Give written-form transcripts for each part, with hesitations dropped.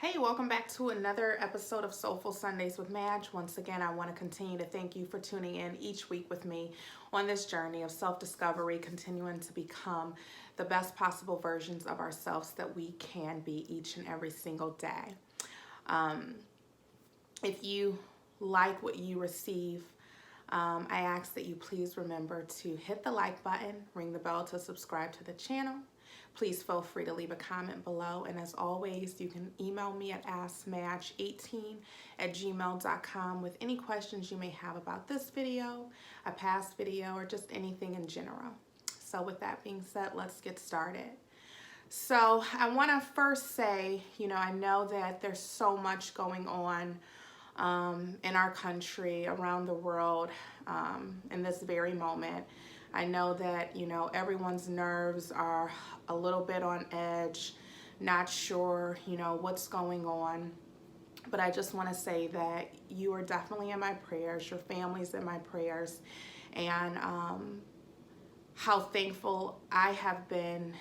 Hey, welcome back to another episode of Soulful Sundays with Madge. Once again, I want to continue to thank you for tuning in each week with me on this journey of self-discovery, continuing to become the best possible versions of ourselves that we can be each and every single day. If you like what you receive, I ask that you please remember to hit the like button, ring the bell to subscribe to the channel. Please feel free to leave a comment below. And as always, you can email me at askmadge18@gmail.com with any questions you may have about this video, a past video, or just anything in general. So with that being said, let's get started. So I want to first say, I know that there's so much going on in our country, around the world, in this very moment. I know that, everyone's nerves are a little bit on edge, not sure, what's going on. But I just want to say that you are definitely in my prayers, your family's in my prayers, and how thankful I have been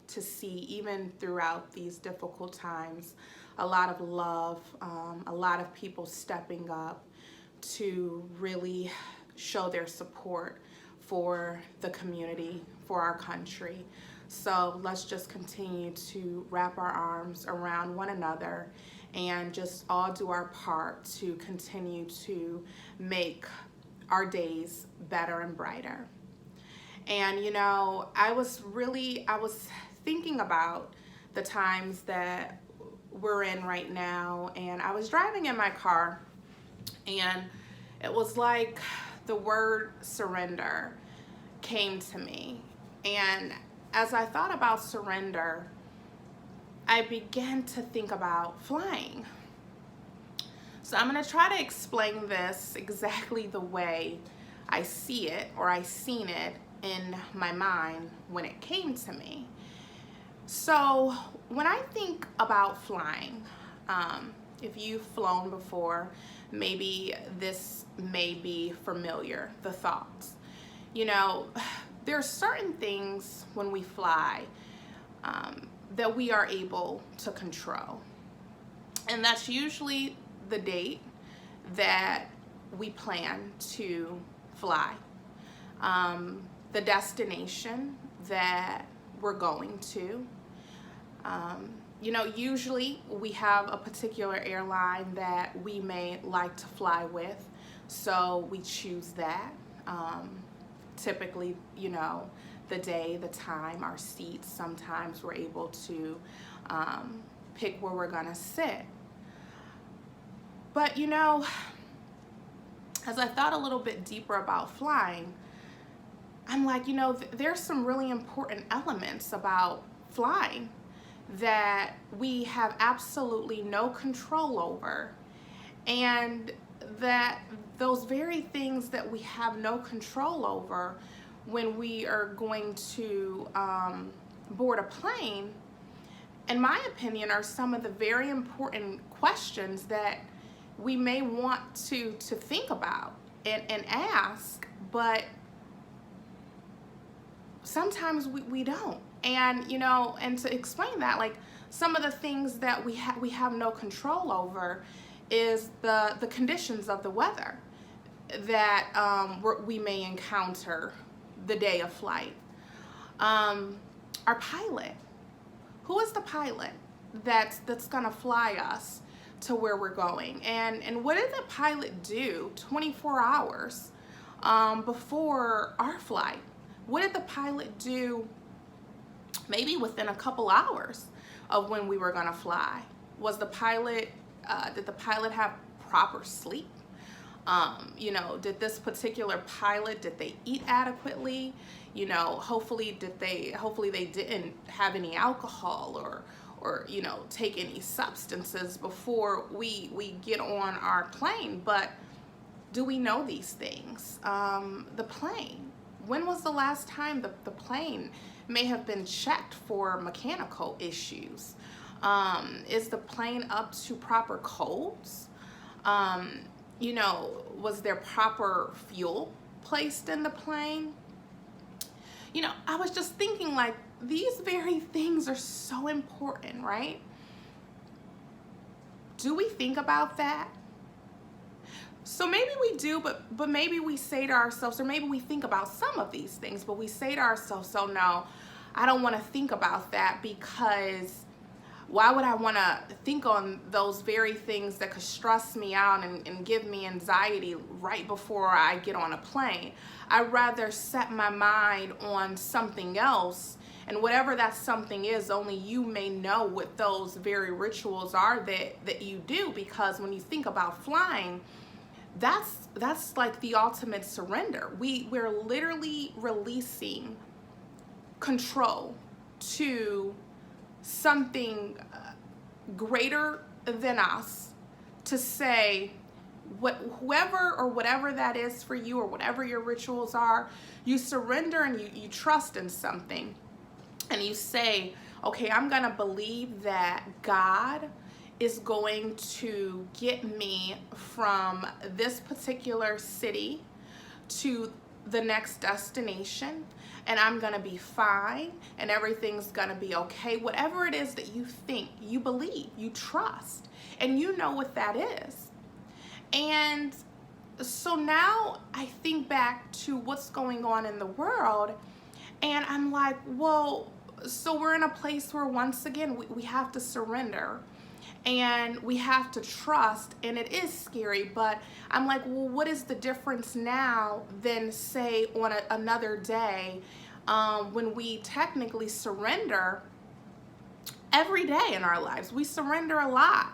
to see, even throughout these difficult times, a lot of love, a lot of people stepping up to really show their support for the community, for our country. So let's just continue to wrap our arms around one another and just all do our part to continue to make our days better and brighter. And I was thinking about the times that we're in right now, and I was driving in my car, and it was like the word surrender came to me. And as I thought about surrender, I began to think about flying. So I'm going to try to explain this exactly the way I see it, or I seen it in my mind when it came to me. So when I think about flying, if you've flown before, maybe this may be familiar, the thoughts. There are certain things when we fly that we are able to control. And that's usually the date that we plan to fly, the destination that we're going to. Usually we have a particular airline that we may like to fly with, so we choose that. Typically, the day, the time, our seats, sometimes we're able to pick where we're gonna sit. But as I thought a little bit deeper about flying, I'm like, there's some really important elements about flying that we have absolutely no control over, and that those very things that we have no control over when we are going to board a plane, in my opinion, are some of the very important questions that we may want to think about and ask, but sometimes we don't. And and to explain that, like, some of the things that we have no control over is the conditions of the weather that we may encounter the day of flight. Our pilot, who is the pilot that's gonna fly us to where we're going, and what did the pilot do 24 hours before our flight? What did the pilot do maybe within a couple hours of when we were gonna fly? Was the pilot, did the pilot have proper sleep? Did this particular pilot, did they eat adequately? Hopefully they didn't have any alcohol or take any substances before we get on our plane. But do we know these things? The plane, when was the last time the plane may have been checked for mechanical issues? Is the plane up to proper codes? Was there proper fuel placed in the plane? I was just thinking, like, these very things are so important, right? do we think about that? So maybe we do, but maybe we say to ourselves, or maybe we think about some of these things, but we say to ourselves, so no, I don't want to think about that, because why would I want to think on those very things that could stress me out and give me anxiety right before I get on a plane? I'd rather set my mind on something else, and whatever that something is, only you may know what those very rituals are that you do, because when you think about flying, that's like the ultimate surrender. We're literally releasing control to something greater than us, to say whoever or whatever that is for you, or whatever your rituals are, you surrender and you trust in something, and you say, okay, I'm gonna believe that God is going to get me from this particular city to the next destination, and I'm gonna be fine, and everything's gonna be okay. Whatever it is that you think, you believe, you trust, and you know what that is. And so now I think back to what's going on in the world, and I'm like, well, so we're in a place where once again we have to surrender. And we have to trust, and it is scary, but I'm like, well, what is the difference now than, say, on another day when we technically surrender every day in our lives? We surrender a lot,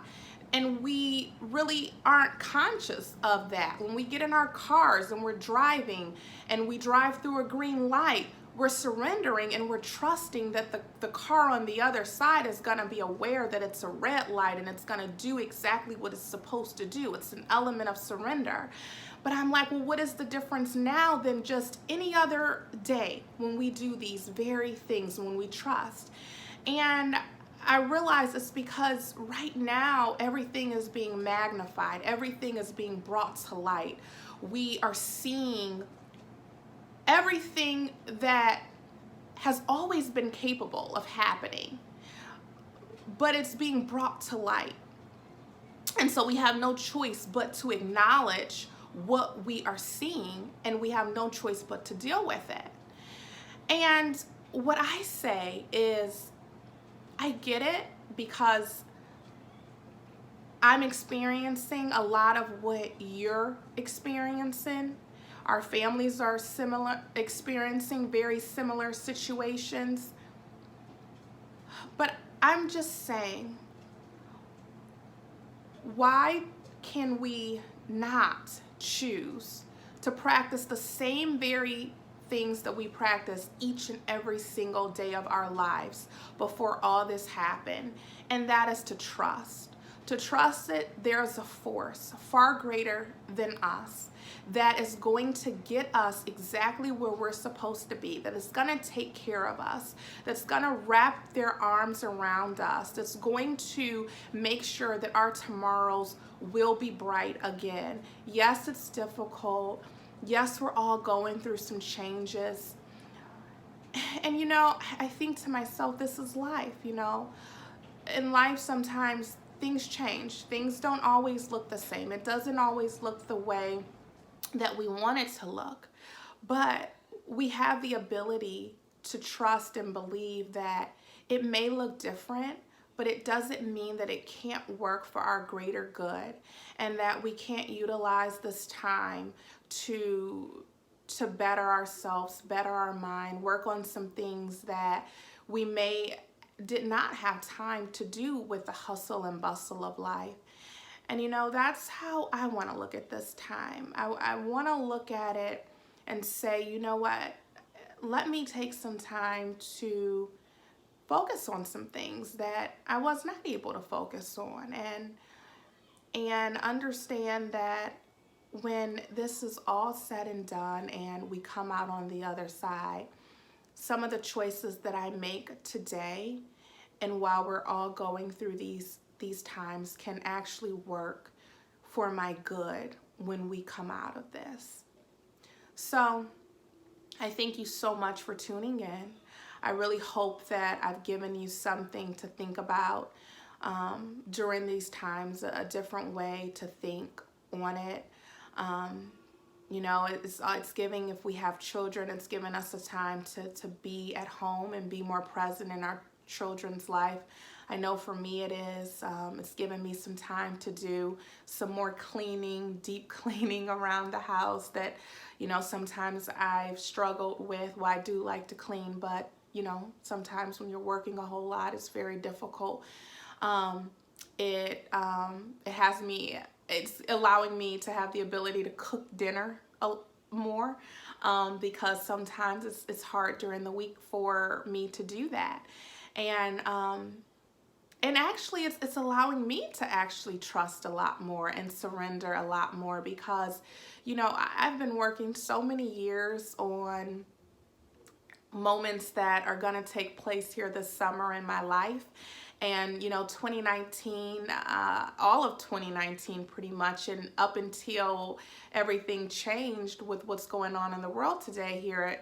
and we really aren't conscious of that. When we get in our cars and we're driving and we drive through a green light, we're surrendering and we're trusting that the car on the other side is gonna be aware that it's a red light and it's gonna do exactly what it's supposed to do. It's an element of surrender. But I'm like, well, what is the difference now than just any other day when we do these very things, when we trust? And I realize it's because right now everything is being magnified, everything is being brought to light. We are seeing everything that has always been capable of happening, but it's being brought to light. And so we have no choice but to acknowledge what we are seeing, and we have no choice but to deal with it. And what I say is, I get it, because I'm experiencing a lot of what you're experiencing. Our families are experiencing very similar situations. But I'm just saying, why can we not choose to practice the same very things that we practice each and every single day of our lives before all this happened? And that is to trust. To trust that there's a force far greater than us that is going to get us exactly where we're supposed to be, that is going to take care of us, that's going to wrap their arms around us, that's going to make sure that our tomorrows will be bright again. Yes, it's difficult. Yes, we're all going through some changes. And you know, I think to myself, this is life, you know. In life, sometimes things change. Things don't always look the same. It doesn't always look the way that we want it to look. But we have the ability to trust and believe that it may look different, but it doesn't mean that it can't work for our greater good, and that we can't utilize this time to better ourselves, better our mind, work on some things that we did not have time to do with the hustle and bustle of life. And you know, that's how I want to look at this time. I want to look at it and say, you know what, let me take some time to focus on some things that I was not able to focus on, and understand that when this is all said and done and we come out on the other side, some of the choices that I make today, and while we're all going through these times, can actually work for my good when we come out of this. So I thank you so much for tuning in. I really hope that I've given you something to think about. during these times, a different way to think on it. You know, it's giving, if we have children, it's giving us a time to be at home and be more present in our children's life. I know for me it is. It's given me some time to do some more cleaning, deep cleaning around the house that, you know, sometimes I've struggled with. Well, I do like to clean, but, you know, sometimes when you're working a whole lot, it's very difficult. It's allowing me to have the ability to cook dinner more, because sometimes it's hard during the week for me to do that. And actually it's allowing me to actually trust a lot more and surrender a lot more, because, you know, I've been working so many years on moments that are going to take place here this summer in my life. And, you know, 2019, all of 2019 pretty much, and up until everything changed with what's going on in the world today here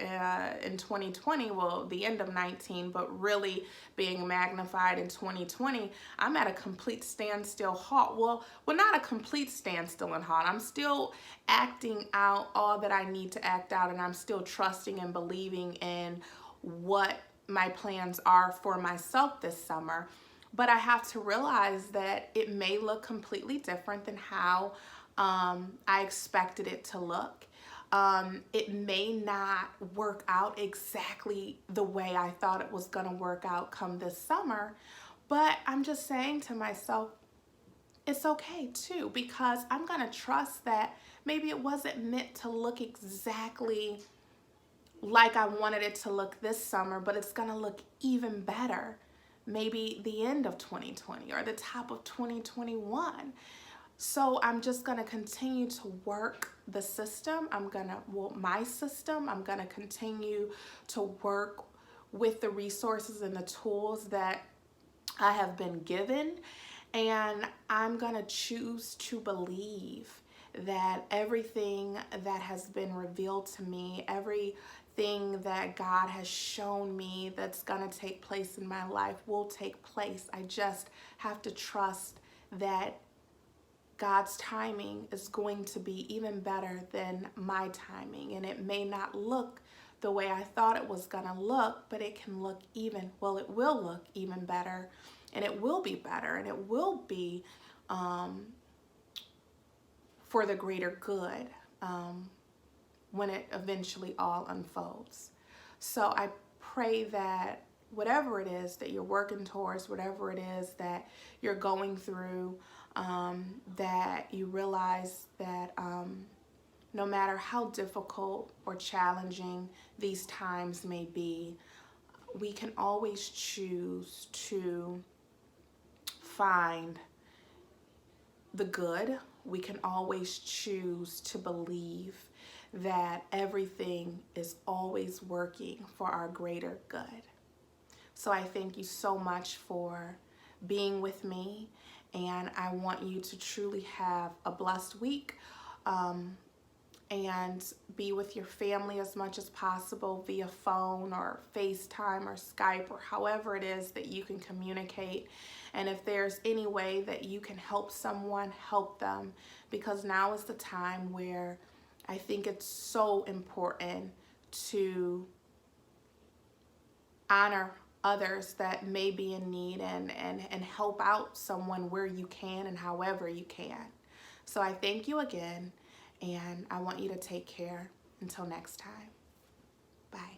in 2020, well, the end of 19, but really being magnified in 2020, I'm at a complete standstill halt. Well, not a complete standstill and halt. I'm still acting out all that I need to act out, and I'm still trusting and believing in what my plans are for myself this summer. But I have to realize that it may look completely different than how I expected it to look. It may not work out exactly the way I thought it was going to work out come this summer. But I'm just saying to myself, it's okay too, because I'm going to trust that maybe it wasn't meant to look exactly like I wanted it to look this summer, but it's going to look even better maybe the end of 2020 or the top of 2021. So I'm just going to continue to work the system. My system, I'm going to continue to work with the resources and the tools that I have been given. And I'm going to choose to believe that everything that has been revealed to me, everything that God has shown me that's going to take place in my life will take place. I just have to trust that God's timing is going to be even better than my timing. And it may not look the way I thought it was going to look, but it can look it will look even better, and it will be better, and it will be for the greater good when it eventually all unfolds. So I pray that whatever it is that you're working towards, whatever it is that you're going through, that you realize that no matter how difficult or challenging these times may be, we can always choose to find the good. We can always choose to believe that everything is always working for our greater good. So I thank you so much for being with me, and I want you to truly have a blessed week, and be with your family as much as possible via phone or FaceTime or Skype or however it is that you can communicate. And if there's any way that you can help someone, help them, because now is the time where I think it's so important to honor others that may be in need and help out someone where you can and however you can. So I thank you again, and I want you to take care until next time. Bye.